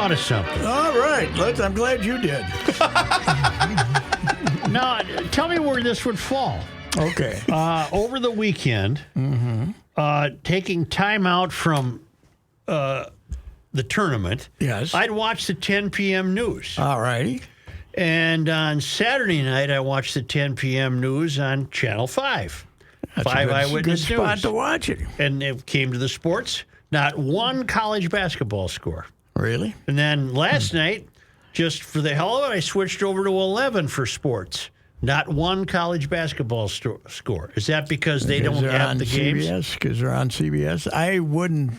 thought of something. All right, I'm glad you did. Now, tell me where this would fall. Okay. Over the weekend, taking time out from the tournament, Yes. I'd watch the 10 p.m. news. All righty. And on Saturday night, I watched the 10 p.m. news on Channel 5. That's Five a Eyewitness good spot News. to watch it. And it came to the sports, not one college basketball score. Really? And then last night, just for the hell of it, I switched over to 11 for sports. Not one college basketball score. Is that because they don't have the games? Because they're on CBS? I wouldn't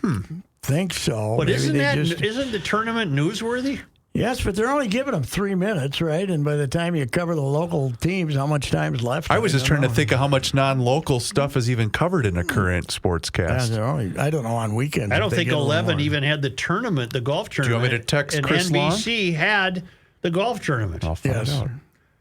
think so. But Maybe isn't the tournament newsworthy? Yes, but they're only giving them 3 minutes, right? And by the time you cover the local teams, how much time is left? I was just trying to think of how much non-local stuff is even covered in a current sportscast. I don't know on weekends. I don't think 11 even had the tournament, the golf tournament. Do you want me to text and Chris NBC had the golf tournament. I'll find out.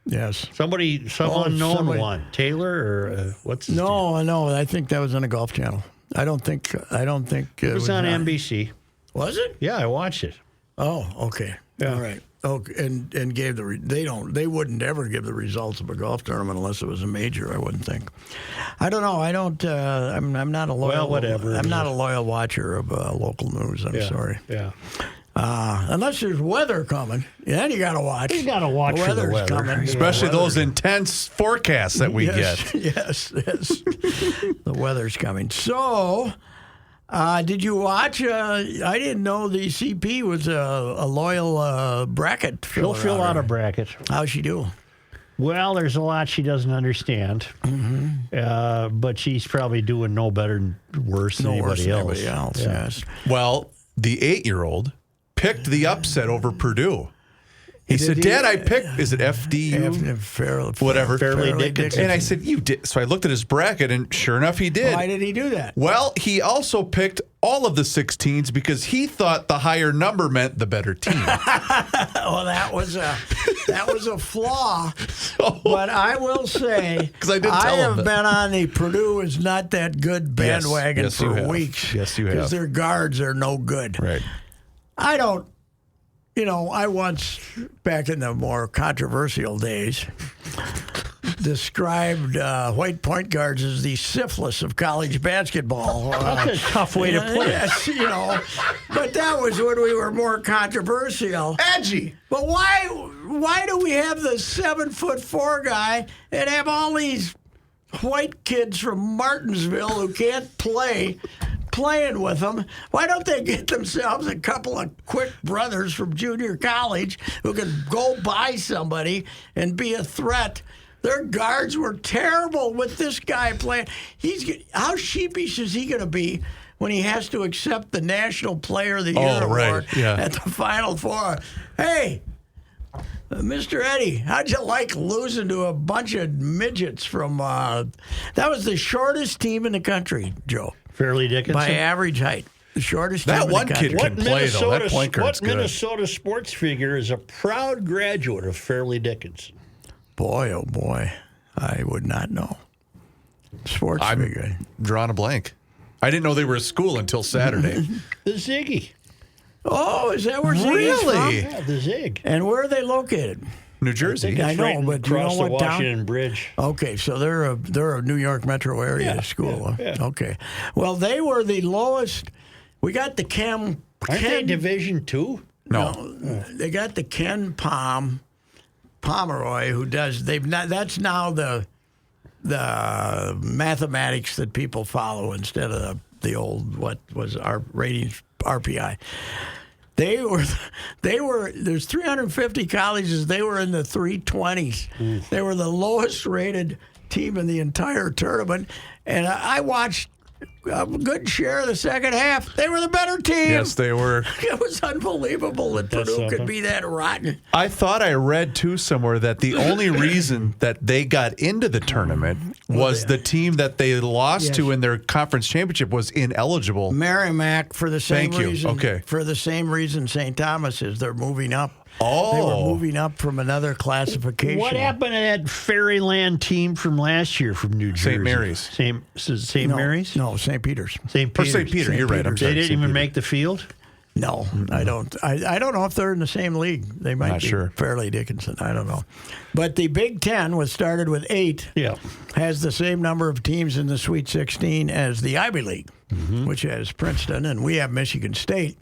Yes. Some unknown one. Taylor or what's his name? No, I think that was on the Golf Channel. I don't think it was on NBC. Was it? Yeah, I watched it. Oh, okay. Yeah. All right. Okay, and gave they wouldn't ever give the results of a golf tournament unless it was a major. I wouldn't think. I don't know. I don't. I'm not a loyal. Well, whatever. I'm not a loyal watcher of local news. I'm sorry. Yeah. Unless there's weather coming, then you got to watch. You got to watch for the weather, coming. Especially those intense forecasts that we get. Yes. The weather's coming. So. Did you watch? I didn't know the CP was a loyal bracket filler. She'll fill out a bracket. How's she do? Well, there's a lot she doesn't understand, but she's probably doing no better and worse than anybody else. Yes. Well, the 8-year-old picked the upset over Purdue. He said, Dad, I picked, is it FDU? Whatever. Fairleigh Dickinson. And I said, you did. So I looked at his bracket, and sure enough, he did. Why did he do that? Well, he also picked all of the 16s because he thought the higher number meant the better team. Well, that was a flaw. But I will say, I have been on the Purdue is not that good bandwagon for weeks. Yes, you have. Because their guards are no good. Right. I don't. I once, back in the more controversial days, described white point guards as the syphilis of college basketball. That's a tough way to put it. Yes, but that was when we were more controversial. Edgy. But why do we have the 7'4" guy and have all these white kids from Martinsville who can't play playing with them? Why don't they get themselves a couple of quick brothers from junior college who can go by somebody and be a threat? Their guards were terrible with this guy playing. How sheepish is he going to be when he has to accept the National Player of the Year award at the Final Four? Hey, Mr. Eddie, how'd you like losing to a bunch of midgets from that was the shortest team in the country, Joe. Fairleigh Dickinson? By average height. The shortest that team one in the country. kid can play, though. That point guard's good. What Minnesota sports figure is a proud graduate of Fairleigh Dickinson? Boy, oh boy. I would not know. Sports figure. Drawing a blank. I didn't know they were a school until Saturday. The Ziggy. Oh, is that where Ziggy's from? Yeah, the Zig. And where are they located? New Jersey. I know, but do you know across what the town? Washington Bridge. Okay, so they're a New York metro area school. Yeah. Okay. Well, they were the lowest. We got the Aren't they Division II? No. They got the Ken Pomeroy, who does. That's now the mathematics that people follow instead of the old what was our ratings RPI. They were. There's 350 colleges. They were in the 320s. They were the lowest rated team in the entire tournament, and I watched a good share of the second half. They were the better team. Yes, they were. It was unbelievable that Purdue could be that rotten. I thought I read, too, somewhere that the only reason that they got into the tournament was the team that they lost to in their conference championship was ineligible. Merrimack, for the same reason. Okay. For the same reason St. Thomas is. They're moving up. Oh. They were moving up from another classification. What happened to that Fairyland team from last year from New Jersey? St. Mary's. St. Mary's? No, St. Peter's. St. Or Peter's. St. Peter, you're right. I'm sorry. They didn't even make the field? No, I don't. I don't know if they're in the same league. They might Not be. sure. Fairleigh Dickinson. I don't know. But the Big Ten was started with 8. Yeah. Has the same number of teams in the Sweet 16 as the Ivy League, which has Princeton, and we have Michigan State.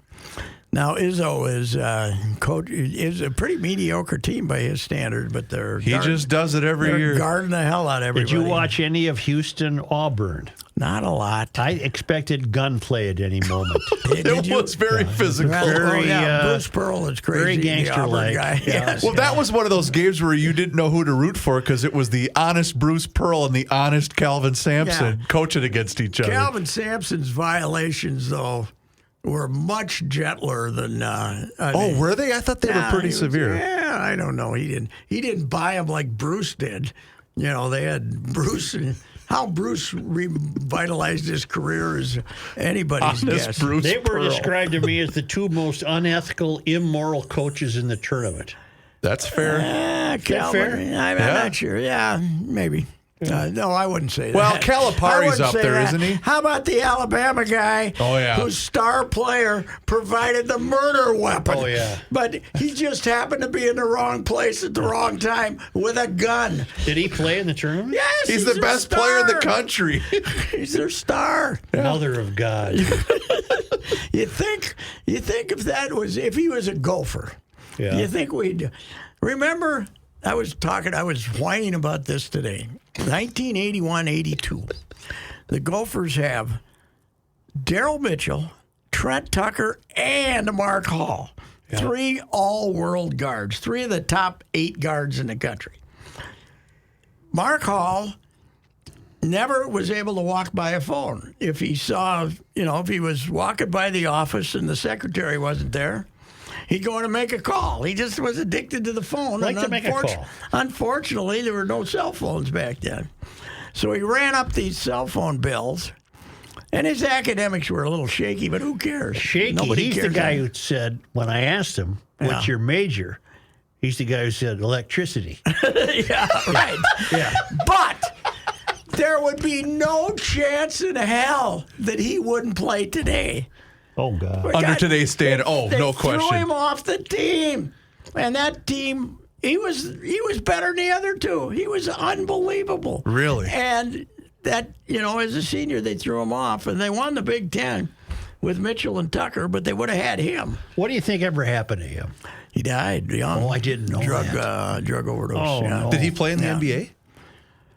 Now Izzo is a pretty mediocre team by his standard, but He just does it every year. Guarding the hell out of everybody. Did you watch any of Houston Auburn? Not a lot. I expected gunplay at any moment. It was very physical. Very, Bruce Pearl is crazy. very gangster-like. The Auburn guy. Yeah. Yes. Well, that was one of those games where you didn't know who to root for because it was the honest Bruce Pearl and the honest Calvin Sampson coaching against each other. Calvin Sampson's violations, though, were much gentler than. Were they? I thought they were pretty severe. Yeah, I don't know. He didn't buy them like Bruce did. You know, they had Bruce. How Bruce revitalized his career is anybody's guess. Bruce They were Pearl. described to me as the 2 most unethical, immoral coaches in the tournament. That's fair. Calvin, I'm not sure. Yeah, maybe. No, I wouldn't say that. Well, I Calipari's wouldn't up say there, that. isn't he? How about the Alabama guy whose star player provided the murder weapon? Oh, yeah. But he just happened to be in the wrong place at the wrong time with a gun. Did he play in the tournament? Yes, He's the their best player in the star. country. He's their star. Mother of God. You think if he was a Gopher, Yeah. you think we'd remember? I was whining about this today. 1981-82. The Gophers have Darryl Mitchell, Trent Tucker, and Mark Hall. 3 all-world guards, 3 of the top 8 guards in the country. Mark Hall never was able to walk by a phone. If he saw, if he was walking by the office and the secretary wasn't there, he'd go in and make a call. He just was addicted to the phone. Like to make a call. Unfortunately, there were no cell phones back then. So he ran up these cell phone bills, and his academics were a little shaky, but who cares? Shaky. Nobody He's cares. the guy who said, when I asked him, what's your major? He's the guy who said electricity. Yeah, right. Yeah. But there would be no chance in hell that he wouldn't play today. Oh, God. Under today's standard, They no threw question. him off the team, and that team, he was better than the other 2. He was unbelievable. Really? And that, as a senior, they threw him off, and they won the Big Ten with Mitchell and Tucker, but they would have had him. What do you think ever happened to him? He died young. Oh, I didn't know that. Drug overdose. Oh, yeah. no. Did he play in the NBA?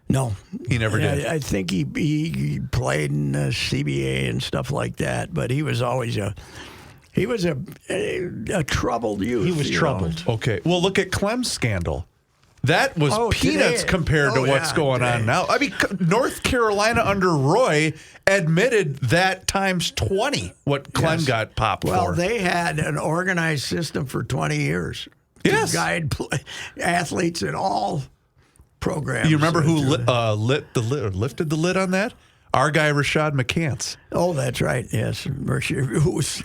No, He never did. I think he played in CBA and stuff like that, but he was always a troubled youth. He was troubled. Okay. Well, look at Clem's scandal. That was peanuts today. compared to what's going on now. I mean, North Carolina under Roy admitted that times 20 what Clem got popped Well, for. they had an organized system for 20 years Yes. to guide athletes in all programs. You remember who lifted the lid on that? Our guy Rashad McCants. Oh, that's right. Yes, who was,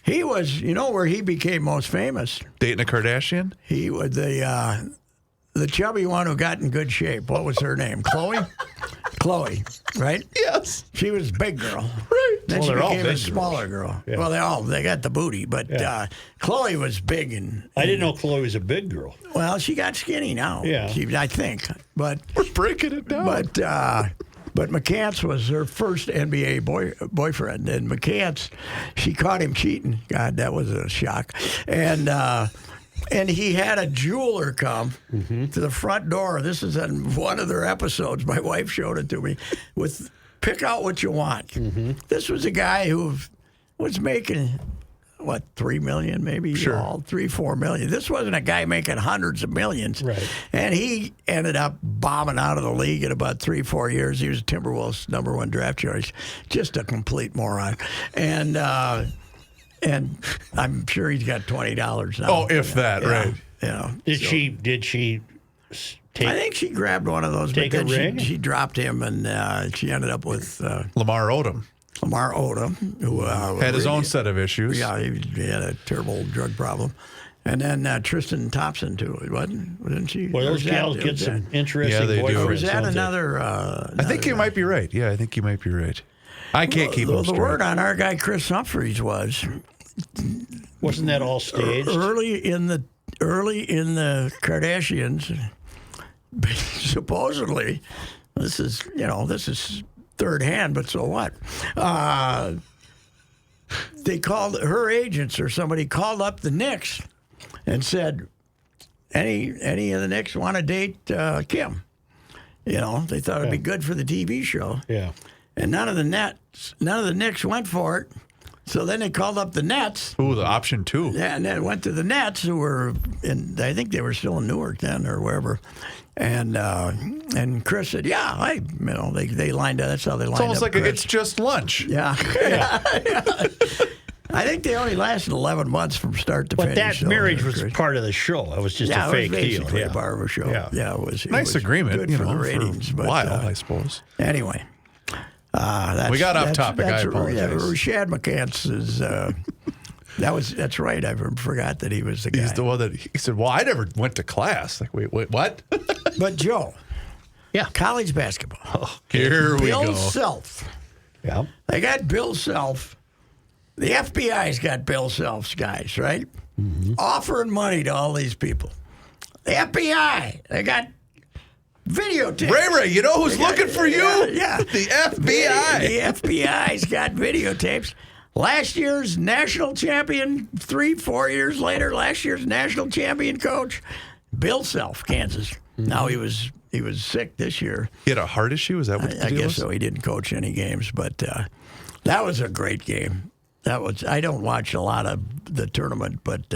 he was. Where he became most famous. Dating a Kardashian? He was the chubby one who got in good shape. What was her name? Chloe. Chloe, right? Yes. She was a big girl. Right. Then Well, she they're all became a big smaller girl. Yeah. Well, they got the booty, but Chloe was big and. I didn't know Chloe was a big girl. Well, she got skinny now. Yeah. I think, but We're breaking it down. but McCants was her first NBA boyfriend, and McCants, she caught him cheating. God, that was a shock, and he had a jeweler come to the front door. This is in one of their episodes. My wife showed it to me with pick out what you want. This was a guy who was making, $3 million maybe? Sure. $3-4 million. This wasn't a guy making hundreds of millions. Right. And he ended up bombing out of the league in about 3-4 years. He was Timberwolves' #1 draft choice. Just a complete moron. And I'm sure he's got $20 now. Oh, if that, right. Did she take? I think she grabbed one of those, Take but a then ring? she dropped him, and she ended up with Lamar Odom Lamar Odom, who had his own set of issues. Yeah, he had a terrible drug problem. And then Tristan Thompson, too, wasn't she? Well, those gals get some interesting Yeah, they do. Or boyfriends. was that don't they? another? I think you might be right. Yeah, I think you might be right. I can't keep them The straight. word on our guy Chris Humphreys Wasn't that all staged? early in the Kardashians. Supposedly, this is third hand, but so what? They called her agents or somebody called up the Knicks and said, any of the Knicks want to date Kim? They thought it'd be good for the TV show. Yeah. And none of the Knicks went for it. So then they called up the Nets. Ooh, the option 2. Yeah, and then went to the Nets, who were I think they were still in Newark then or wherever. And Chris said, yeah, they lined up. That's how they lined up. It's almost like Chris. it's just lunch. Yeah. I think they only lasted 11 months from start to finish. But that so, marriage was part of the show. It was just a fake it was deal. basically Yeah. part of a show. Yeah. It was Nice agreement, good for the ratings. for a but, while, I suppose. Anyway. We got off topic. I apologize. Yeah, Rashad McCants is. That's right. I forgot that he was the guy. He's the one that he said, well, I never went to class. Like, wait, what? But Joe, Yeah. college basketball. Here we Bill go. Self. Yeah. They got Bill Self. The FBI's got Bill Self's guys, right? Mm-hmm. Offering money to all these people. The FBI, they got videotapes. Ray, you know who's looking for you? Yeah. The FBI. The FBI's got videotapes. Last year's national champion, 4 years later, last year's national champion coach, Bill Self, Kansas. Mm-hmm. Now he was sick this year. He had a heart issue? Is that what the I deal guess was? so. He didn't coach any games, but that was a great game. I don't watch a lot of the tournament, but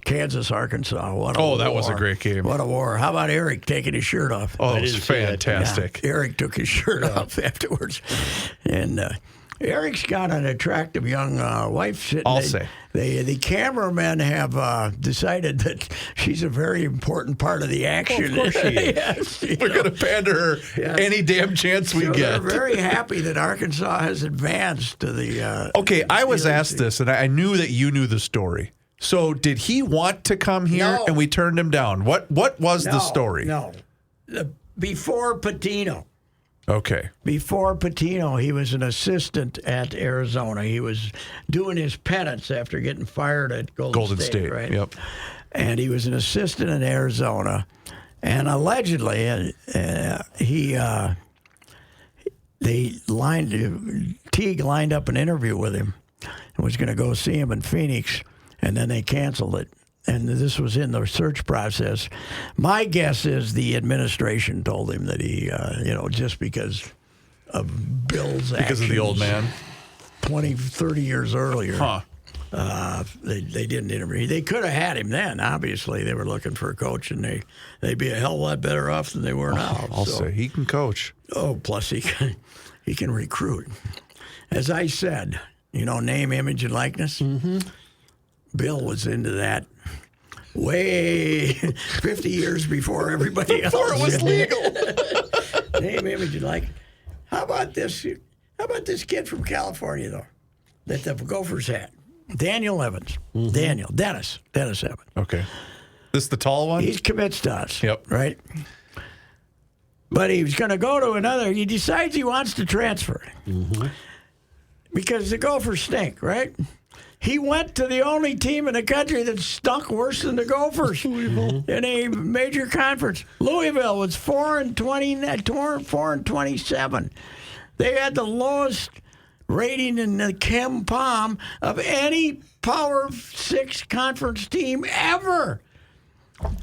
Kansas, Arkansas, what a war. that was a great game. What a war. How about Eric taking his shirt off? Oh, it was didn't see that. fantastic. Yeah, Eric took his shirt off afterwards. And Eric's got an attractive young wife sitting. I'll say. The cameramen have decided that she's a very important part of the action. Of course she is. Yes, We're going to pander her any damn chance we so get. they're very happy that Arkansas has advanced to the. Okay, I was asked this, and I knew that you knew the story. So did he want to come here, No. and we turned him down? What was the story? No. Before Patino. Okay. Before Patino, he was an assistant at Arizona. He was doing his penance after getting fired at Golden State, right? Yep. And he was an assistant in Arizona. And allegedly, Teague lined up an interview with him and was going to go see him in Phoenix, and then they canceled it. And this was in the search process. My guess is the administration told him that he, just because of Bill's Because of the old man? 20, 30 years earlier. Huh. They didn't interview. They could have had him then. Obviously, they were looking for a coach, and they'd be a hell of a lot better off than they were now. I'll say he can coach. Oh, plus he can recruit. As I said, name, image, and likeness. Mm-hmm. Bill was into that way 50 years before everybody else. Before it was legal. Name, image, and likeness. How about this kid from California, though, that the Gophers had? Daniel Evans. Mm-hmm. Dennis Evans. Okay. This the tall one? He commits to us. Yep. Right? But he was going to go to another. He decides he wants to transfer. Mm-hmm. Because the Gophers stink, right? He went to the only team in the country that stunk worse than the Gophers in a major conference. Louisville was 4-27. They had the lowest rating in the Kem Palm of any Power 6 conference team ever.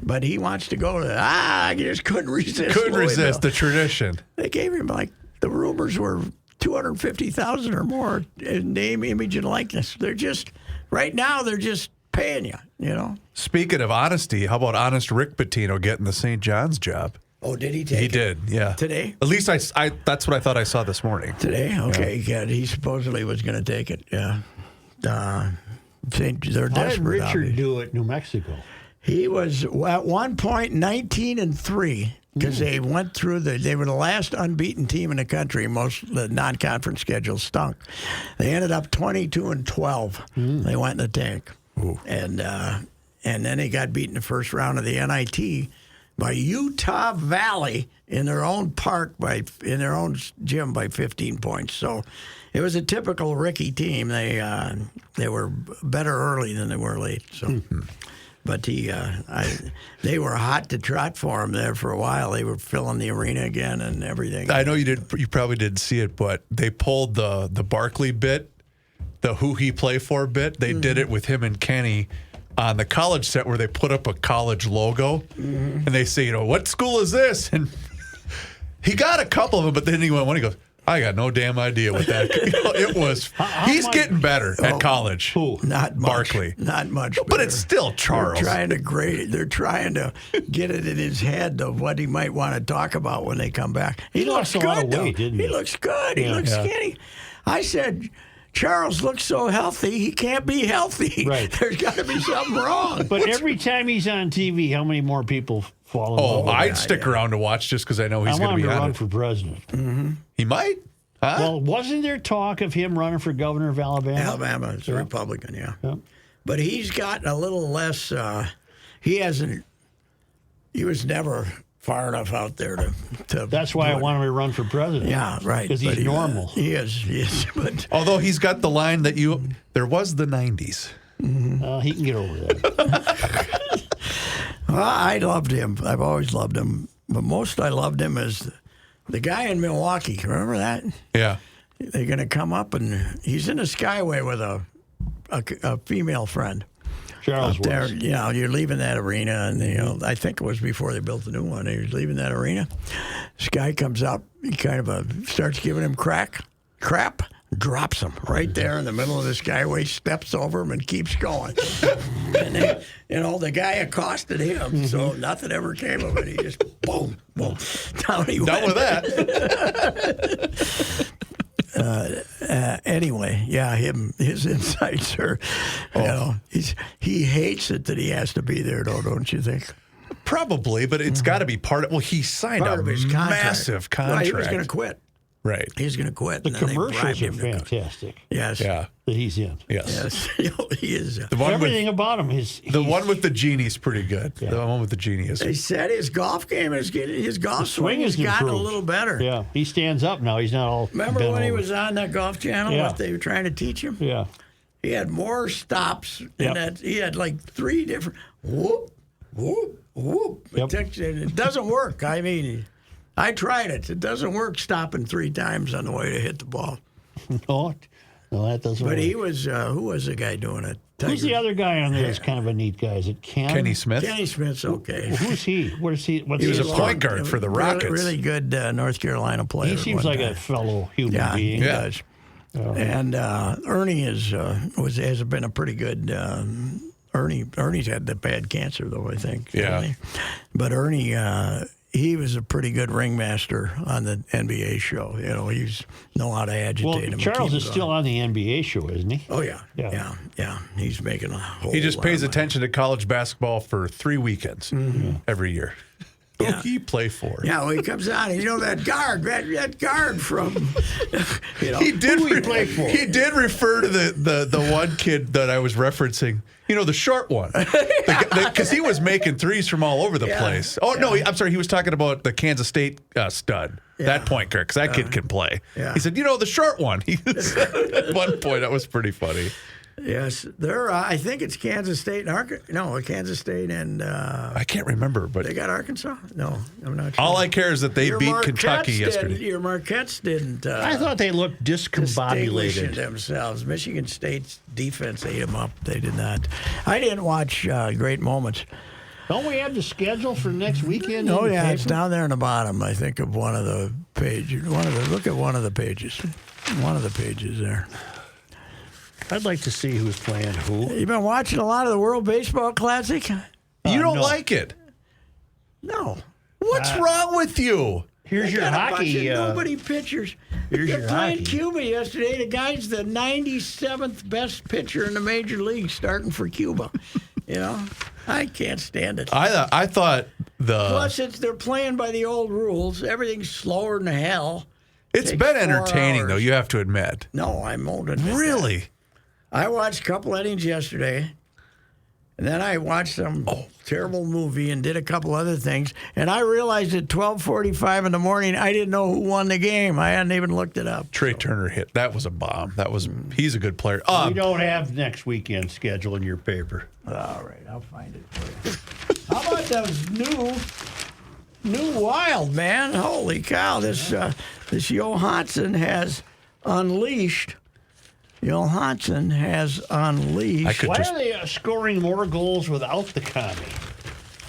But he wants to go to. I just couldn't resist. Couldn't Louisville. resist the tradition. They gave him the rumors were $250,000 or more in name, image, and likeness. They're just right now. They're just paying you. Speaking of honesty, how about honest Rick Pitino getting the St. John's job? Oh, did he take it? He did, yeah. Today? At least I that's what I thought I saw this morning. Today? Okay, good. He supposedly was going to take it. Yeah. They're How did desperate. Richard do it in New Mexico? He was at one point 19-3 because they went through they were the last unbeaten team in the country. Most the non-conference schedule stunk. They ended up 22-12. They went in the tank, and then they got beaten the first round of the NIT by Utah Valley in their own park in their own gym by 15 points. So it was a typical Ricky team. They were better early than they were late. So, but they were hot to trot for him there for a while. They were filling the arena again and everything. I know you did. You probably didn't see it, but they pulled the Barkley bit, the who he play for bit. They did it with him and Kenny on the college set where they put up a college logo and they say, what school is this? And he got a couple of them, but then he went one. He goes, I got no damn idea what that. It was. He's getting better at college. Who? Not much. Barkley. Not much. But it's still Charles. They're trying to grade it. They're trying to get it in his head of what he might want to talk about when they come back. He looks lost a lot good, of weight, though. didn't he? He looks good. He looks skinny. I said, Charles looks so healthy, he can't be healthy. Right. There's got to be something wrong. But every time he's on TV, how many more people fall in love with him? I'd stick around to watch just because I know he's I going want to him be to on run it. for president. He might. Huh? Well, wasn't there talk of him running for governor of Alabama? Alabama is a Republican, yeah. Yep. But he's gotten a little less. He was never far enough out there to That's why I do it. want him to run for president. Yeah, right. Because But he's normal. He is. But Although he's got the line that there was the 90s. He can get over that. well, I loved him. I've always loved him. But most I loved him as the guy in Milwaukee. Remember that? Yeah. They're going to come up, and he's in a Skyway with a female friend. Charles Up there, was. you're leaving that arena, and I think it was before they built the new one. He was leaving that arena. This guy comes up, he kind of starts giving him crap, drops him right there in the middle of the Skyway, steps over him, and keeps going. And the guy accosted him, so nothing ever came of it. He just boom, down he went. Done with that. Anyway, yeah, his insights are, he hates it that he has to be there, though, don't you think? Probably, but it's got to be part of. Well, he signed Part a of his contract. massive contract. Right, he was going to quit. Right. He's going to quit. The and then they commercials bribed are him to go. fantastic Yes. Yeah. that he's in. Yes. Yes. He is. The one Everything with about him is. the one with the genie's pretty good. Yeah. The one with the genie is. They said his golf game is getting, his golf swing has has gotten a improved. little better. Yeah, he stands up now. He's not all. Remember bent when he over. was on that Golf Channel? Yeah. What they were trying to teach him? Yeah. He had more stops. Yep. And he had like 3 different whoop, whoop, whoop. Yep. It doesn't work. I mean, I tried it. It doesn't work stopping 3 times on the way to hit the ball. No, that doesn't But work. he was, who was the guy doing it? Who's the other guy on there that's kind of a neat guy? Is it Ken? Kenny Smith. Kenny Smith's okay. Who's he? What is he? What's He was his a point guard for the Really- Rockets. Really good North Carolina player. He seems one like a time. fellow human Yeah, being. he Yeah. does. And Ernie has been a pretty good. Ernie's had the bad cancer though, I think. Yeah. hasn't he? But Ernie, he was a pretty good ringmaster on the NBA show. He's know how to agitate Well, him. and Charles keep is him still going. on the NBA show, isn't he? Oh yeah, Yeah. yeah. He's making a whole. He just lot pays of money. attention to college basketball for 3 weekends every year. Who Yeah. he play for? Yeah, well, he comes on. That guard from. He did. Who he play for? He did refer to the one kid that I was referencing. The short one, because he was making threes from all over the place. Oh no, I'm sorry. He was talking about the Kansas State stud, that point guard, because that kid can play. Yeah. He said, the short one. He said at one point that was pretty funny. Yes, I think it's Kansas State and Arkansas. No, Kansas State and I can't remember, but they got Arkansas. No, I'm not sure. all I care is that they Your beat Marquettes Kentucky yesterday. Your Marquettes didn't. I thought they looked distinguish discombobulated. themselves. Michigan State's defense ate them up. They did not. I didn't watch Great Moments. Don't we have the schedule for next weekend? Oh in the yeah, it's paper? down there in the bottom. I think of one of the pages. Look at one of the pages. One of the pages there. I'd like to see who's playing who. You been watching a lot of the World Baseball Classic? You don't no. like it? No. What's wrong with you? Here's your Got a bunch hockey. of nobody pitchers. here's They're your playing hockey. Cuba yesterday. The guy's the 97th best pitcher in the major league, starting for Cuba. I can't stand it. I thought Plus, they're playing by the old rules. Everything's slower than hell. it's takes been 4 entertaining, though, hours. you have to admit. No, I'm old. Admit that. Really? I watched a couple innings yesterday, And then I watched some terrible movie and did a couple other things. And I realized at 12:45 in the morning, I didn't know who won the game. I hadn't even looked it up. Trey Turner hit. That was a bomb. He's a good player. We don't have next weekend schedule in your paper. All right, I'll find it for you. How about those new Wild, man? Holy cow! This Johansson has unleashed. Johansson has unleashed. Why are they scoring more goals without the commie?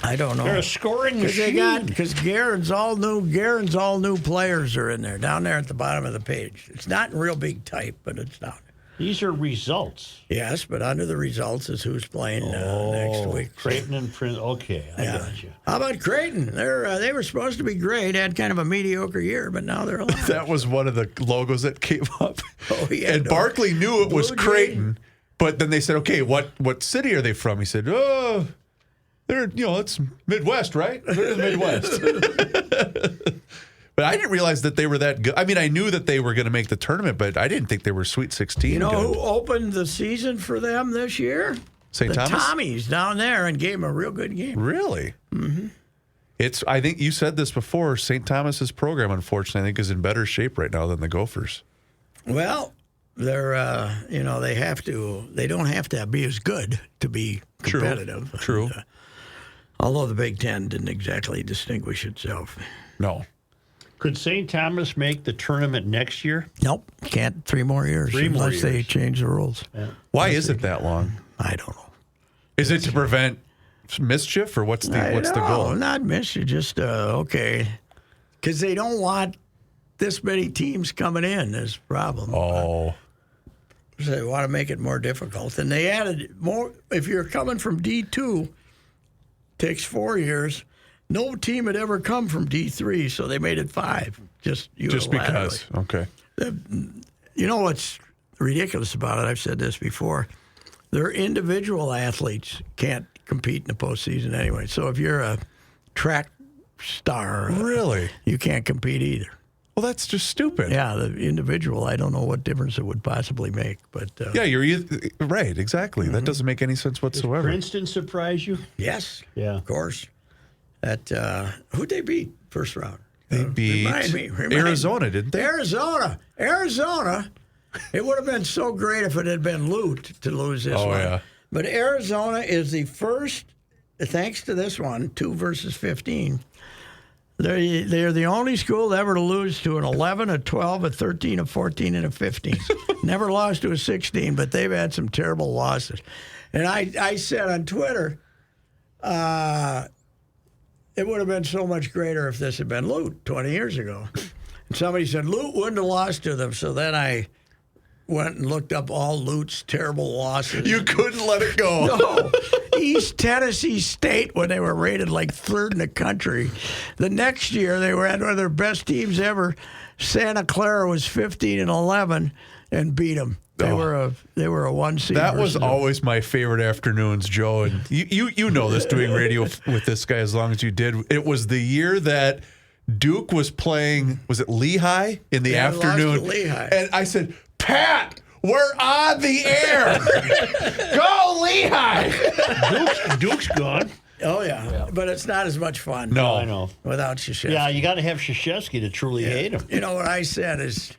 I don't know. They're a scoring machine. Because Guerin's all new players are in there, down there at the bottom of the page. It's not in real big type, but it's down there. These are results. Yes, but under the results is who's playing next week. Creighton and Prince. Okay, I got you. How about Creighton? They were supposed to be great. Had kind of a mediocre year, but now they're alive. That was one of the logos that came up. Oh, yeah. And Barkley knew it was Creighton, but then they said, okay, what city are they from? He said, they're, it's Midwest, right? They're in the Midwest. But I didn't realize that they were that good. I mean, I knew that they were going to make the tournament, but I didn't think they were Sweet 16. You know who opened the season for them this year? St. Thomas? The Tommies down there, and gave them a real good game. Really? Mm-hmm. I think you said this before, St. Thomas's program, unfortunately, I think is in better shape right now than the Gophers. Well, they're, they don't have to be as good to be competitive. True. And, although the Big Ten didn't exactly distinguish itself. No. Could St. Thomas make the tournament next year? Nope, can't. 3 more years. Unless they change the rules. Yeah. Why is it that long? I don't know. Is it to prevent mischief, or what's the goal? Not mischief, just okay. Because they don't want this many teams coming in is the problem. Oh. So they want to make it more difficult. And they added more. If you're coming from D2, takes 4 years. No team had ever come from D3, so they made it 5. Just because. Okay. You know what's ridiculous about it? I've said this before. Their individual athletes can't compete in the postseason anyway. So if you're a track star, really, you can't compete either. Well, that's just stupid. Yeah, the individual, I don't know what difference it would possibly make. But yeah, you're right. Exactly. Mm-hmm. That doesn't make any sense whatsoever. Did Princeton surprise you? Yes. Yeah. Of course. Who'd they beat first round? They beat Arizona, didn't they? Arizona. It would have been so great if it had been Lute to lose this one. Yeah. But Arizona is the first, thanks to this one, 2 versus 15. They're the only school ever to lose to an 11, a 12, a 13, a 14, and a 15. Never lost to a 16, but they've had some terrible losses. And I said on Twitter, it would have been so much greater if this had been Lute 20 years ago. And somebody said Lute wouldn't have lost to them. So then I went and looked up all Lute's terrible losses. You couldn't let it go. No. East Tennessee State, when they were rated like 3rd in the country. The next year, they had one of their best teams ever. Santa Clara was 15-11 and beat them. They were a 1 seed. That was always my favorite afternoons, Joe. And you know this, doing radio with this guy as long as you did. It was the year that Duke was playing, was it Lehigh in the afternoon? Lost to Lehigh. And I said, Pat, we're on the air. Go Lehigh. Duke's gone. Oh, yeah. But it's not as much fun. No. I know. Without Krzyzewski. Yeah, you got to have Krzyzewski to truly hate him. You know what I said is,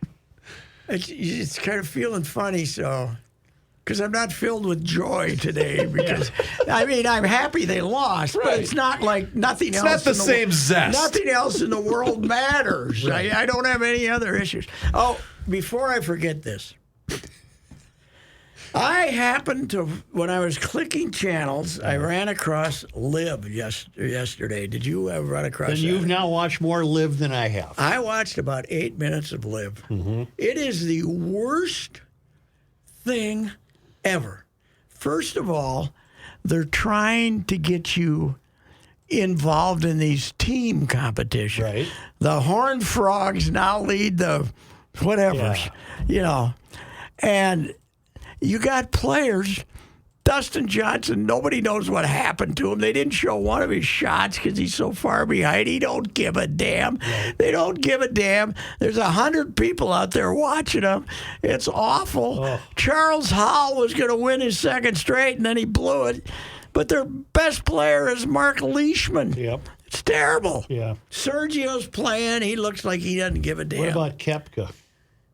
it's kind of feeling funny, so, because I'm not filled with joy today. Because I mean, I'm happy they lost, but it's not like nothing else. It's not the same zest. Nothing else in the world matters. Right. I don't have any other issues. Oh, before I forget this, I happened to, when I was clicking channels, I ran across LIV yesterday. Did you ever run across that? Then you've now watched more LIV than I have. I watched about 8 minutes of LIV. Mm-hmm. It is the worst thing ever. First of all, they're trying to get you involved in these team competitions. Right. The Horned Frogs now lead the whatevers, and you got players. Dustin Johnson, nobody knows what happened to him. They didn't show one of his shots because he's so far behind. He don't give a damn. Right. They don't give a damn. There's 100 people out there watching him. It's awful. Oh. Charles Howell was going to win his second straight, and then he blew it. but their best player is Mark Leishman. Yep. It's terrible. Yeah. Sergio's playing. He looks like he doesn't give a damn. What about Koepka?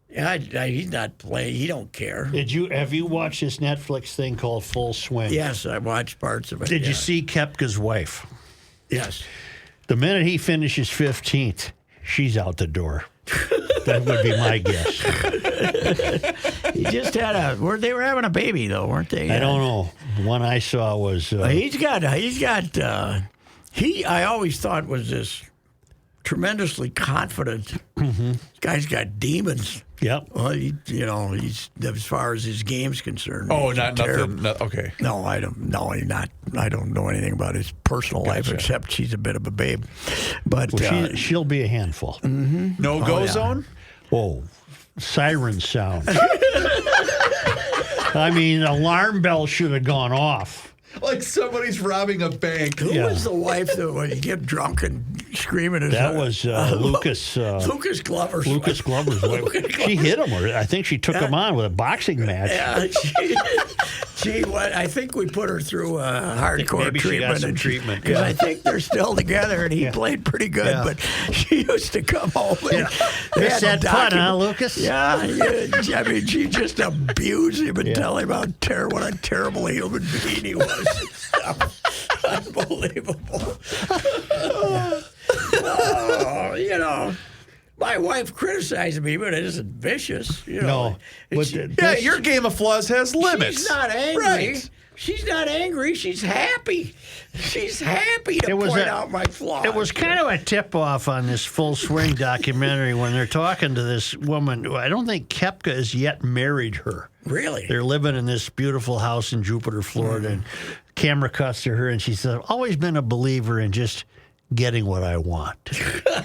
He's not playing. He don't care. Have you watched this Netflix thing called Full Swing? Yes, I watched parts of it. Did you see Koepka's wife? Yes. The minute he finishes 15th, she's out the door. That would be my guess. He just had they were having a baby though, weren't they? I don't know. The one I saw was. I always thought was this tremendously confident. Mm-hmm. Guy's got demons. Yep. Well, he's as far as his game's concerned. Oh, he's not terrible. nothing. Okay. No, I don't. No, he's not. I don't know anything about his personal life except she's a bit of a babe. But she'll be a handful. No go zone. Oh, siren sound. I mean, alarm bell should have gone off. Like somebody's robbing a bank. Who was the wife that would get drunk and screaming? That was Lucas. Lucas Glover's Lucas Glover's wife. She hit him, or I think she took him on with a boxing match. Yeah, I think we put her through a hardcore maybe treatment. She got some treatment. Because I think they're still together, and he played pretty good. But she used to come home. And Miss that putt, huh, Lucas? Yeah. I mean, she just abused him and tell him what a terrible human being he was. Unbelievable. My wife criticizes me, but it isn't vicious. No. Your Game of Flaws has limits. She's not angry. Right. She's not angry. She's happy. She's happy to point out my flaws. It was kind of a tip-off on this Full Swing documentary when they're talking to this woman. I don't think Koepka has yet married her. Really? They're living in this beautiful house in Jupiter, Florida, and camera cuts to her, and she said, I've always been a believer in just getting what I want.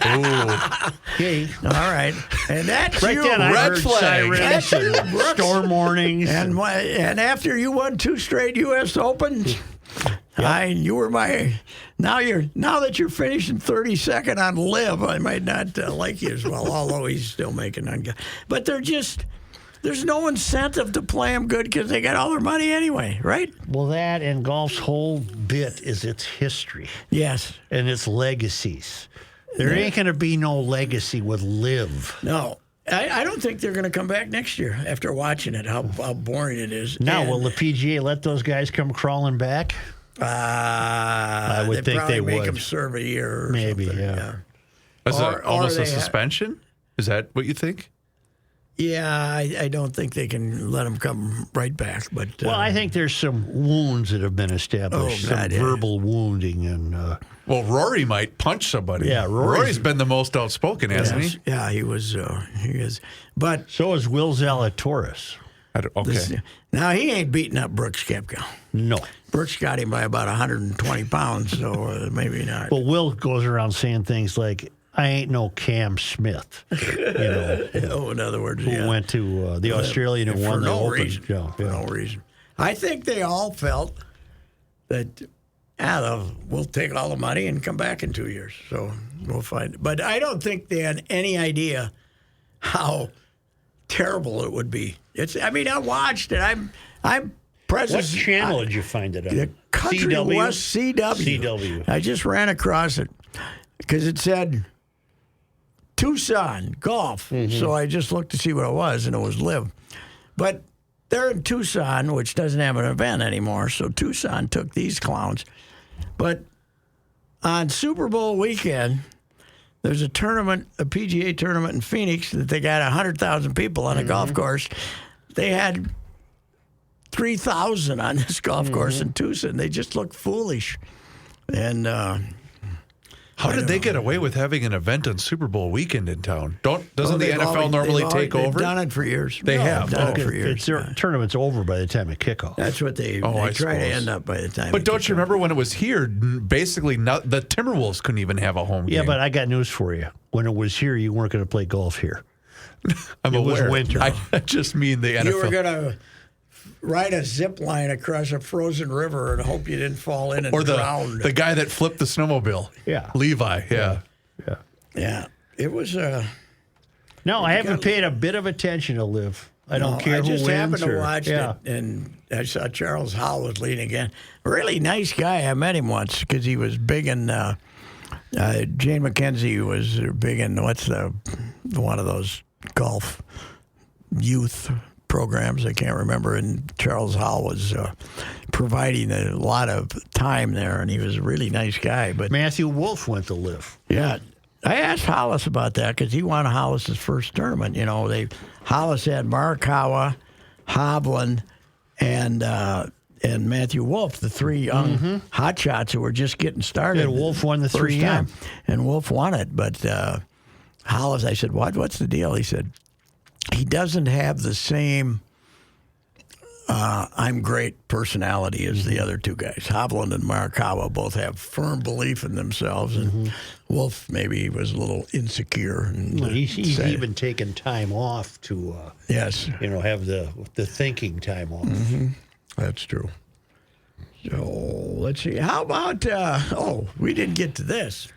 Okay. All right. And that's Right you. then, I Red heard flag. sirens and storm warnings. And after you won 2 straight U.S. Opens, you were my. Now that you're finishing 32nd on LIV, I might not like you as well. Although he's still making on. But there's no incentive to play them good because they got all their money anyway, right? Well, that and golf's whole bit is its history. Yes. And its legacies. There ain't going to be no legacy with LIV. No. I don't think they're going to come back next year after watching it, how boring it is. Now, will the PGA let those guys come crawling back? I would think they would. Make them serve a year or maybe, something. yeah. Is it almost a suspension? Is that what you think? Yeah, I don't think they can let them come right back. But well, I think there's some wounds that have been established, some verbal wounding. And well, Rory might punch somebody. Yeah, Rory's been the most outspoken, hasn't he? Yeah, he was. He is. But so is Will Zalatoris. Okay. Now, he ain't beating up Brooks Koepka. No. Brooks got him by about 120 pounds, so maybe not. Well, Will goes around saying things like, I ain't no Cam Smith, in other words, who went to the Australian and won the Open. Reason. For no reason. I think they all felt that, we'll take all the money and come back in 2 years. So we'll find it. But I don't think they had any idea how terrible it would be. I watched it. I'm present. What channel did you find it on? The Country CW? West CW. CW. I just ran across it because it said Tucson golf. Mm-hmm. So I just looked to see what it was, and it was LIV. But they're in Tucson, which doesn't have an event anymore. So Tucson took these clowns. But on Super Bowl weekend, there's a tournament, a PGA tournament in Phoenix that they got 100,000 people on a golf course. They had 3,000 on this golf course in Tucson. They just looked foolish. And how did they get away with having an event on Super Bowl weekend in town? Doesn't the NFL normally take over? They've done it for years. They have done it for years. Their tournament's over by the time it kicks off. That's what they try to end up by the time. But don't you remember when it was here? Basically, the Timberwolves couldn't even have a home game. Yeah, but I got news for you. When it was here, you weren't going to play golf here. I'm it aware. was winter. I just mean the NFL. You were going to ride a zip line across a frozen river and hope you didn't fall in and drown. The guy that flipped the snowmobile. Yeah. Levi, Yeah. It was No, I haven't paid a bit of attention to LIV. I don't care I who just wins. happened to or- watch yeah. it, and I saw Charles Howell was leading again. Really nice guy. I met him once because he was big in. Jane McKenzie was big in what's the one of those golf youth programs. I can't remember. And Charles Howell was providing a lot of time there, and he was a really nice guy. But Matthew Wolf went to LIV. yeah, I asked Hollis about that because he won Hollis's first tournament. You know, Hollis had Markawa, Hovland, and Matthew Wolf, the three young hotshots who were just getting started. Yeah, Wolf won the first 3M. time, and Wolf won it. But Hollis, I said, what's the deal? He said, he doesn't have the same I'm great personality as the other two guys. Hovland and Markawa both have firm belief in themselves, and Wolf maybe was a little insecure. And, He's said- even taken time off to, yes, have the thinking time off. that's true. So let's see. How about? We didn't get to this.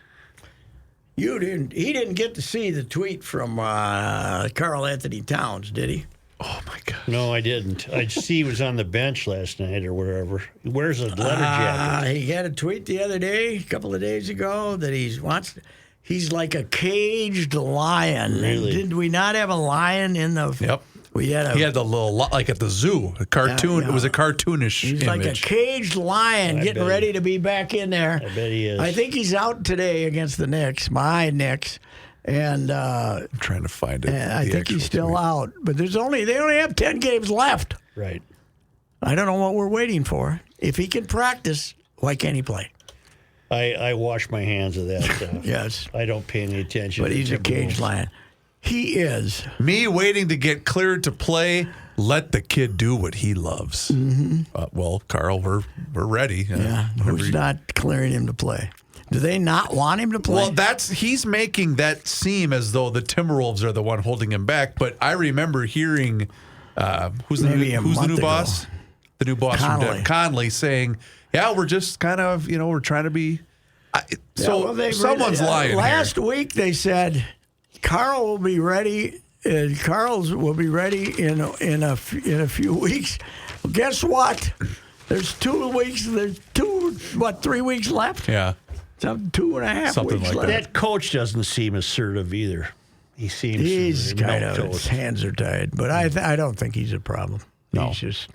You didn't. He didn't get to see the tweet from Karl Anthony Towns, did he? Oh my God. No, I didn't. I see he was on the bench last night or wherever. He wears a leather jacket. He had a tweet the other day, a couple of days ago, that he's like a caged lion. Really? Did we not have a lion in the? Yep. We had He had the little, like at the zoo, a cartoon. Yeah. It was a cartoonish He's image. like a caged lion I getting bet ready to be back in there. I bet he is. I think he's out today against the Knicks, my Knicks, and I'm trying to find it. I the think he's actual still tweet. out. But they only have 10 games left. Right. I don't know what we're waiting for. If he can practice, why can't he play? I wash my hands of that stuff. Yes, I don't pay any attention. but to he's a caged Timberwolves. lion. He is. Me waiting to get cleared to play. Let the kid do what he loves. Well, Carl, we're ready. Yeah, who's not clearing him to play? Do they not want him to play? Well, he's making that seem as though the Timberwolves are the one holding him back. But I remember hearing who's the Maybe a new month ago. boss? The new boss from Conley. Conley saying, "Yeah, we're just kind of we're trying to be." Someone's lying Last here. week they said Carl will be ready. Carl's will be ready in a few weeks. Well, guess what? There's 2 weeks. There's 3 weeks left. Yeah, 2.5 Something weeks like left. That coach doesn't seem assertive either. He seems He's kind of, his milquetoast. hands are tied, but I don't think he's a problem. No. He's just,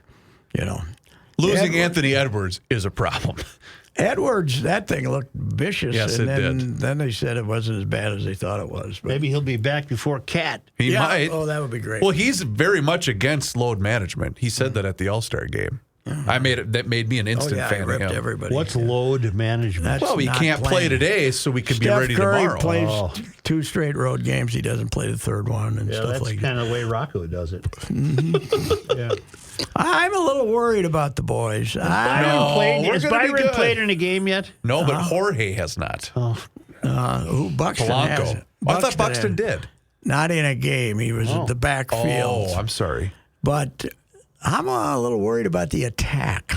losing Edwards. Anthony Edwards is a problem. Edwards, that thing looked vicious. Yes, and it then, did. Then they said it wasn't as bad as they thought it was. But Maybe he'll be back before Cat. He yeah, might. Oh, that would be great. Well, he's very much against load management. He said that at the All-Star game. That made me an instant I fan of ripped him. everybody. What's load management? That's Well, he not can't play playing. today, so we could be Steph ready Curry tomorrow. plays Oh. 2 straight road games. He doesn't play the third one and Yeah, stuff that's like that. kind of the way Rocco does it. Yeah. I'm a little worried about the boys. No, Has we're gonna be Byron good. played in a game yet? No, but Jorge has not. Who Buxton has Polanco. it. I thought Buxton had- did. Not in a game. He was at the backfield. Oh, I'm sorry. But I'm a little worried about the attack.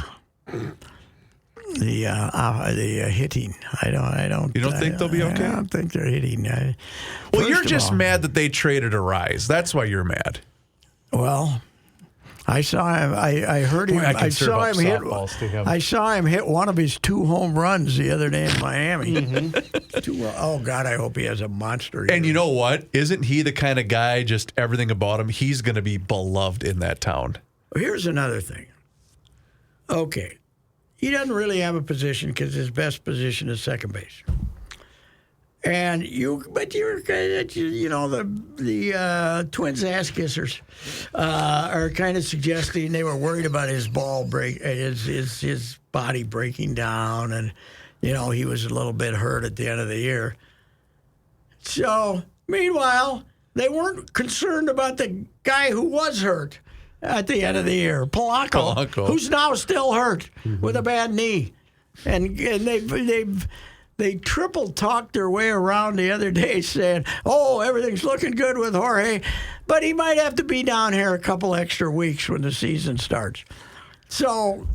The hitting. I don't. You don't think they'll be okay? I don't think they're hitting. Well, First you're of just all- mad that they traded a Rise. That's why you're mad. Well, I saw him. I heard him. Boy, I can I serve saw up him hit. softballs to him. I saw him hit one of his 2 home runs the other day in Miami. Oh God, I hope he has a monster year. And you know what? Isn't he the kind of guy, just everything about him, he's going to be beloved in that town. Here's another thing. Okay, he doesn't really have a position because his best position is second base. And the Twins ass kissers are kind of suggesting they were worried about his his body breaking down, and he was a little bit hurt at the end of the year. So meanwhile, they weren't concerned about the guy who was hurt at the end of the year, Polanco. Who's now still hurt with a bad knee, and they triple talked their way around the other day saying, "Oh, everything's looking good with Jorge, but he might have to be down here a couple extra weeks when the season starts." So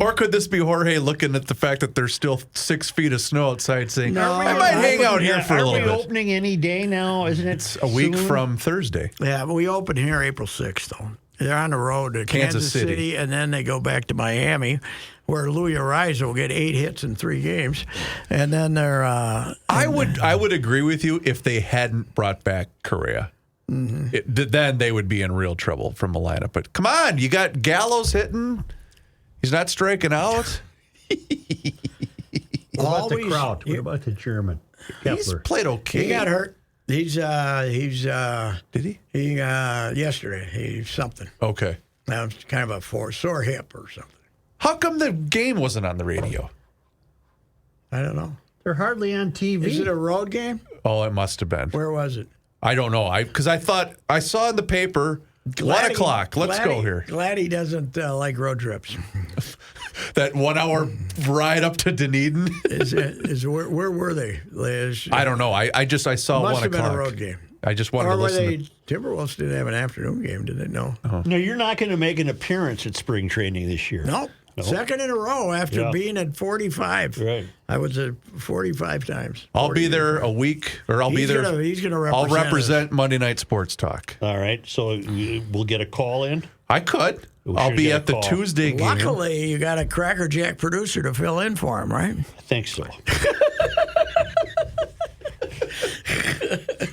Or could this be Jorge looking at the fact that there's still 6 feet of snow outside saying, No, I might hang out here for a little bit? Are we opening any day now? Isn't it It's a week from Thursday. Yeah, but we open here April 6th, though. They're on the road to Kansas City, and then they go back to Miami, where Louis Reusse will get 8 hits in 3 games. And then they're... I would agree with you if they hadn't brought back Correa. Then they would be in real trouble from a lineup. But come on, you got Gallows hitting. He's not striking out. What about the Kraut? What about the German? He's played okay. He got hurt. Did he? Yesterday. He's something. Okay. Now it's kind of a sore hip or something. How come the game wasn't on the radio? I don't know. They're hardly on TV. Is it a road game? Oh, it must have been. Where was it? I don't know. Because I thought I saw in the paper 1 o'clock. Let's go here. Glad he doesn't like road trips. That 1 hour ride up to Dunedin. Where were they? I don't know. I saw 1 o'clock. Must have been a road game. I just wanted to listen. Timberwolves didn't have an afternoon game, did they? No. No, you're not going to make an appearance at spring training this year. No. Second in a row after being at 45. Right. I was at 45 times. I'll be there a week, or I'll be there. He's going to represent. I'll represent Monday Night Sports Talk. All right. So we'll get a call in. I could. I'll be at the Tuesday game. Luckily, you got a Cracker Jack producer to fill in for him, right? I think so.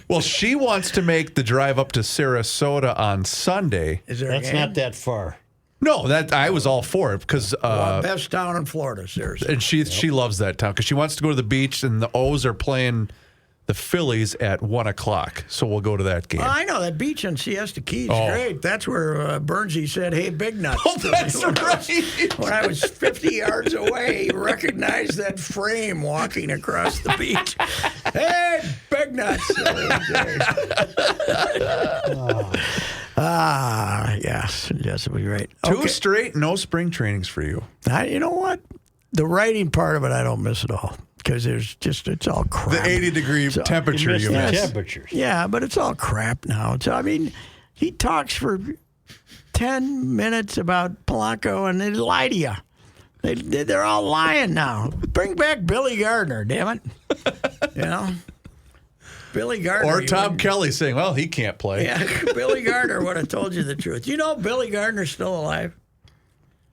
Well, she wants to make the drive up to Sarasota on Sunday. Is there That's a game? not that far. No, I was all for it because best town in Florida, seriously. and she loves that town because she wants to go to the beach, and the O's are playing the Phillies at 1 o'clock, so we'll go to that game. Well, I know that beach on Siesta Key is great. That's where Bernsey said, "Hey, Big Nuts." Oh, that's right. When I was 50 yards away, he recognized that frame walking across the beach. Hey, Big Nuts. Yes, it was great. 2 straight, no spring trainings for you. You know what? The writing part of it, I don't miss at all because it's all crap. The 80-degree temperature you missed miss. the temperatures. Yeah, but it's all crap now. So, I mean, he talks for 10 minutes about Polanco and they lie to you. They're all lying now. Bring back Billy Gardner, damn it. Billy Gardner. Or Tom Kelly saying, well, he can't play. Yeah, Billy Gardner would have told you the truth. You know Billy Gardner's still alive?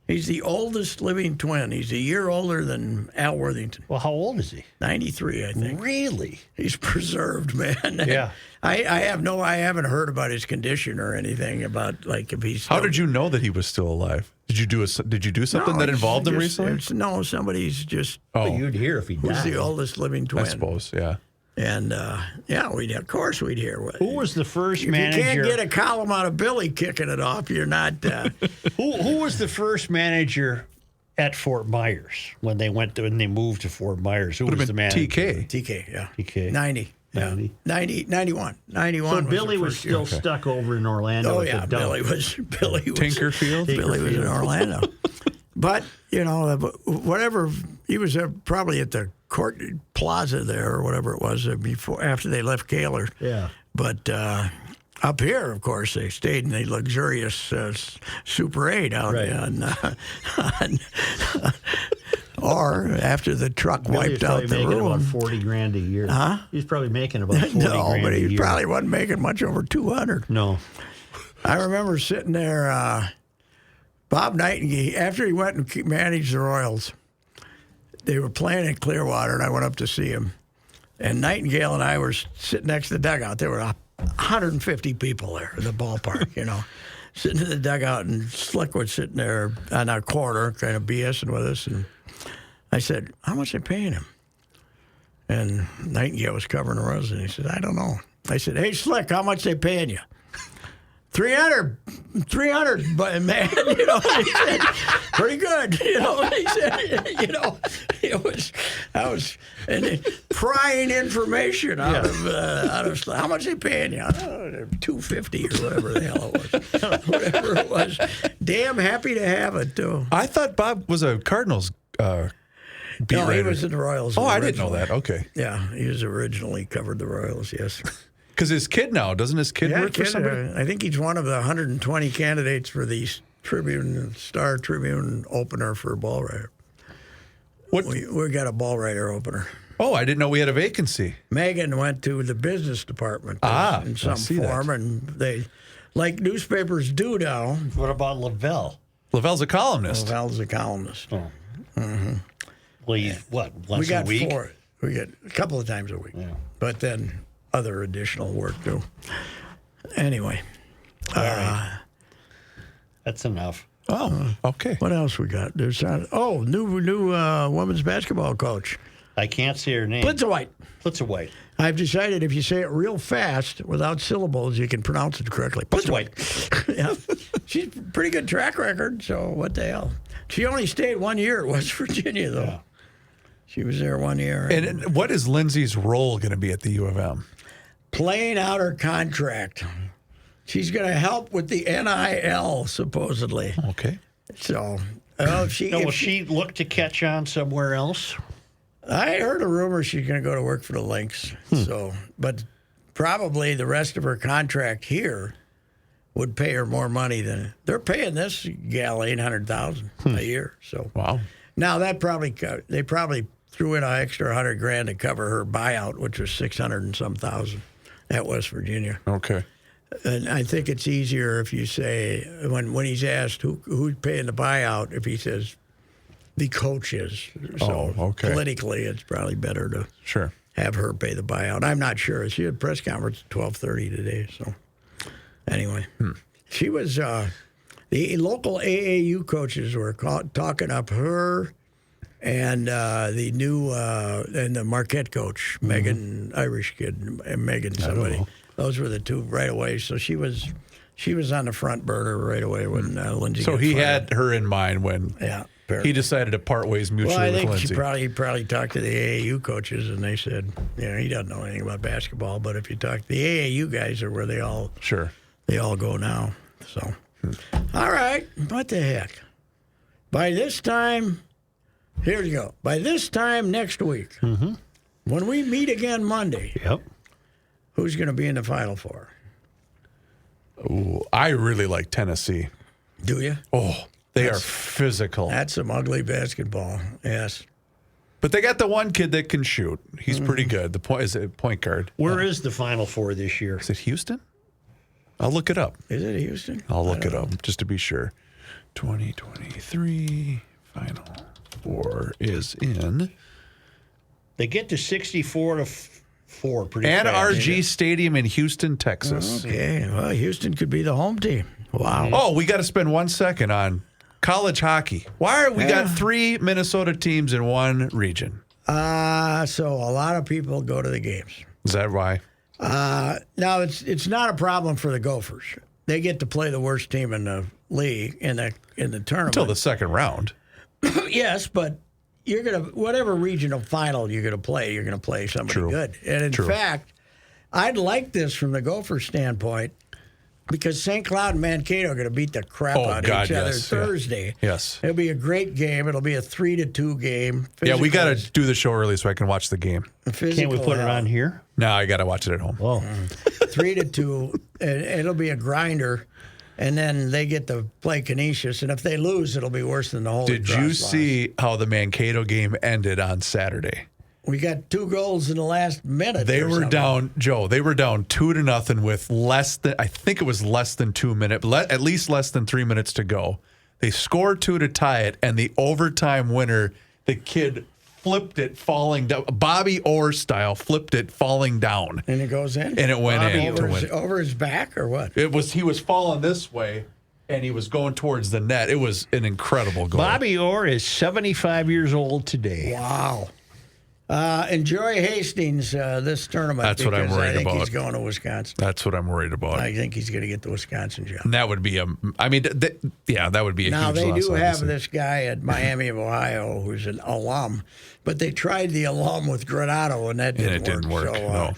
He's the oldest living twin. He's a year older than Al Worthington. Well, how old is he? 93, I think. Really? He's preserved, man. Yeah. I haven't heard about his condition or anything about like if he's. How did you know that he was still alive? Did you do something that involved him recently? Somebody's just. Oh, you'd hear if he died. Who's the oldest living twin? I suppose, yeah. And of course we'd hear. Who was the first if manager? You can't get a column out of Billy kicking it off. You're not. Who was the first manager at Fort Myers when they moved to Fort Myers? Who was the manager? TK, yeah. TK. 90. Yeah. 91. 91. So Billy was still stuck over in Orlando. Oh yeah, Billy was Tinkerfield. Billy was in Orlando. But whatever, he was probably at the Court Plaza there or whatever it was after they left Kaler. Yeah. But up here, of course, they stayed in the luxurious Super 8 out or after the truck wiped out the room. About $40,000 a year. Huh? He's probably making about $40,000 No, but a he year. probably wasn't making much over 200. No. I remember sitting there. Bob Nightingale, after he went and managed the Royals, they were playing in Clearwater, and I went up to see him. And Nightingale and I were sitting next to the dugout. There were 150 people there in the ballpark, sitting in the dugout, and Slick was sitting there on our corner, kind of BSing with us. And I said, "How much are they paying him?" And Nightingale was covering the Royals, and he said, "I don't know." I said, "Hey, Slick, how much they paying you?" 300, but man, he said, pretty good. He said, I was prying information out of how much they paying you? $250 or whatever the hell it was. Whatever it was. Damn happy to have it too. I thought Bob was a Cardinals beat writer. He was in the Royals. Oh, I didn't know that. Okay. Yeah, he was originally covered the Royals. Yes. Because his kid now, doesn't his kid work for somebody? I think he's one of the 120 candidates for the Star Tribune opener for a ball writer. What? We got a ball writer opener. Oh, I didn't know we had a vacancy. Megan went to the business department in some form, and they, like newspapers do now. What about Lavelle? Lavelle's a columnist. Lavelle's a columnist. Oh. Mm-hmm. Well, once We got a week? 4. We get a couple of times a week. Yeah. But then other additional work too. Anyway. Right. That's enough. Oh, okay. What else we got? There's new women's basketball coach. I can't say her name. Blitzerwhite. I've decided if you say it real fast without syllables, you can pronounce it correctly. Blitzerwhite. Yeah. She's pretty good track record, so what the hell? She only stayed 1 year at West Virginia, though. Yeah. She was there 1 year. And what is Lindsay's role going to be at the U of M? Playing out her contract. She's going to help with the NIL, supposedly. Okay. So, will she look to catch on somewhere else? I heard a rumor she's going to go to work for the Lynx. So, but probably the rest of her contract here would pay her more money than they're paying this gal $800,000 a year. So, wow. Now they probably threw in an extra $100,000 to cover her buyout, which was $600 and some thousand at West Virginia. Okay. And I think it's easier if you say when he's asked who's paying the buyout, if he says the coach is. So okay. Politically, it's probably better to have her pay the buyout. I'm not sure. She had a press conference at 12:30 today. So anyway, she was the local AAU coaches were talking up her and the new and the Marquette coach, Megan, Irish kid, and Megan somebody. Those were the two right away. So she was on the front burner right away when Lindsay. So he had her in mind when he decided to part ways mutually with Lindsay. He probably talked to the AAU coaches and they said, he doesn't know anything about basketball, but if you talk, the AAU guys are where they all go now. So, all right, what the heck? By this time, here you go. By this time next week, when we meet again Monday. Yep. Who's going to be in the Final Four? Ooh, I really like Tennessee. Do you? Oh, they are physical. That's some ugly basketball, yes. But they got the one kid that can shoot. He's pretty good. Is it point guard? Where is the Final Four this year? Is it Houston? I'll look it up. Is it Houston? I'll look it up just to be sure. 2023 Final Four is in. They get to 64-4 pretty fast. NRG Stadium in Houston, Texas. Okay. Well, Houston could be the home team. Wow. Oh, we got to spend 1 second on college hockey. Why are we got 3 Minnesota teams in one region? So a lot of people go to the games. Is that why? Now it's not a problem for the Gophers. They get to play the worst team in the league in the tournament until the second round. Yes, but you're gonna whatever regional final you're gonna play somebody good. And in fact, I'd like this from the Gophers standpoint because St. Cloud and Mankato are gonna beat the crap out of each other Thursday. Yeah. Yes, it'll be a great game. It'll be a 3-2 game. Yeah, we got to do the show early so I can watch the game. Can't we put it on here? No, I got to watch it at home. Oh. 3-2, and it'll be a grinder. And then they get to play Canisius, and if they lose, it'll be worse than the Holy Cross. Did you see how the Mankato game ended on Saturday? We got 2 goals in the last minute. They were down, Joe. They were down 2-0 with less than 2 minutes, at least less than 3 minutes to go. They scored 2 to tie it, and the overtime winner, the kid flipped it falling down. Bobby Orr style, flipped it falling down. And it goes in? And it went in. Over his back or what? He was falling this way, and he was going towards the net. It was an incredible goal. Bobby Orr is 75 years old today. Wow. Enjoy Hastings this tournament. That's what I'm worried about. I think he's going to Wisconsin. That's what I'm worried about. I think he's going to get the Wisconsin job. And that would be that would be a huge loss. Now, they do have this guy at Miami of Ohio who's an alum, but they tried the alum with Granado, and that didn't work. So, no.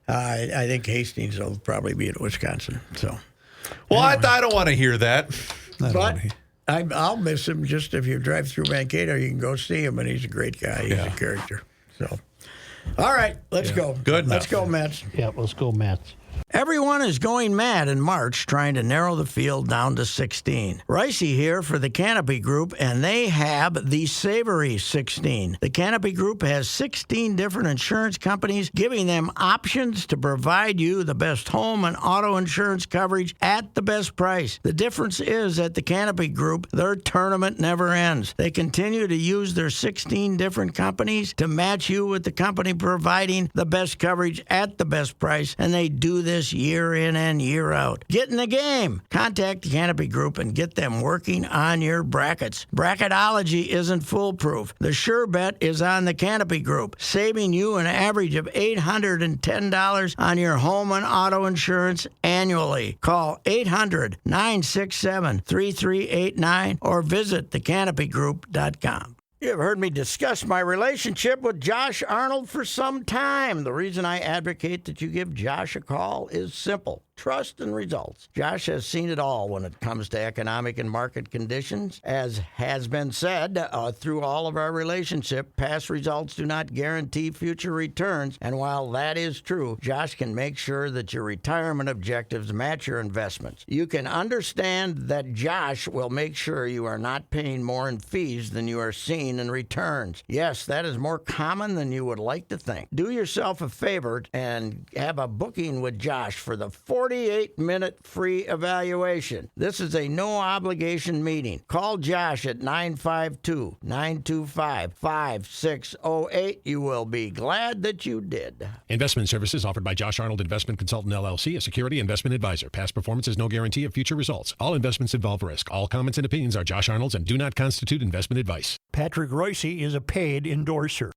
I think Hastings will probably be at Wisconsin. So, well, anyway. I don't want to hear that. I'll miss him. Just if you drive through Mankato, you can go see him, and he's a great guy. He's a character. So, all right, let's go. Good enough. Let's go, Mets. Yeah, let's go, Mets. Everyone is going mad in March trying to narrow the field down to 16. Reusse here for the Canopy Group, and they have the Savory 16. The Canopy Group has 16 different insurance companies giving them options to provide you the best home and auto insurance coverage at the best price. The difference is at the Canopy Group, their tournament never ends. They continue to use their 16 different companies to match you with the company providing the best coverage at the best price, and they do this year in and year out. Get in the game. Contact the Canopy Group and get them working on your brackets. Bracketology isn't foolproof. The sure bet is on the Canopy Group, saving you an average of $810 on your home and auto insurance annually. Call 800-967-3389 or visit thecanopygroup.com. You have heard me discuss my relationship with Josh Arnold for some time. The reason I advocate that you give Josh a call is simple. Trust and results. Josh has seen it all when it comes to economic and market conditions. As has been said through all of our relationship, past results do not guarantee future returns. And while that is true, Josh can make sure that your retirement objectives match your investments. You can understand that Josh will make sure you are not paying more in fees than you are seeing in returns. Yes, that is more common than you would like to think. Do yourself a favor and have a booking with Josh for the 48-minute free evaluation. This is a no-obligation meeting. Call Josh at 952-925-5608. You will be glad that you did. Investment services offered by Josh Arnold Investment Consultant, LLC, a security investment advisor. Past performance is no guarantee of future results. All investments involve risk. All comments and opinions are Josh Arnold's and do not constitute investment advice. Patrick Reusse is a paid endorser.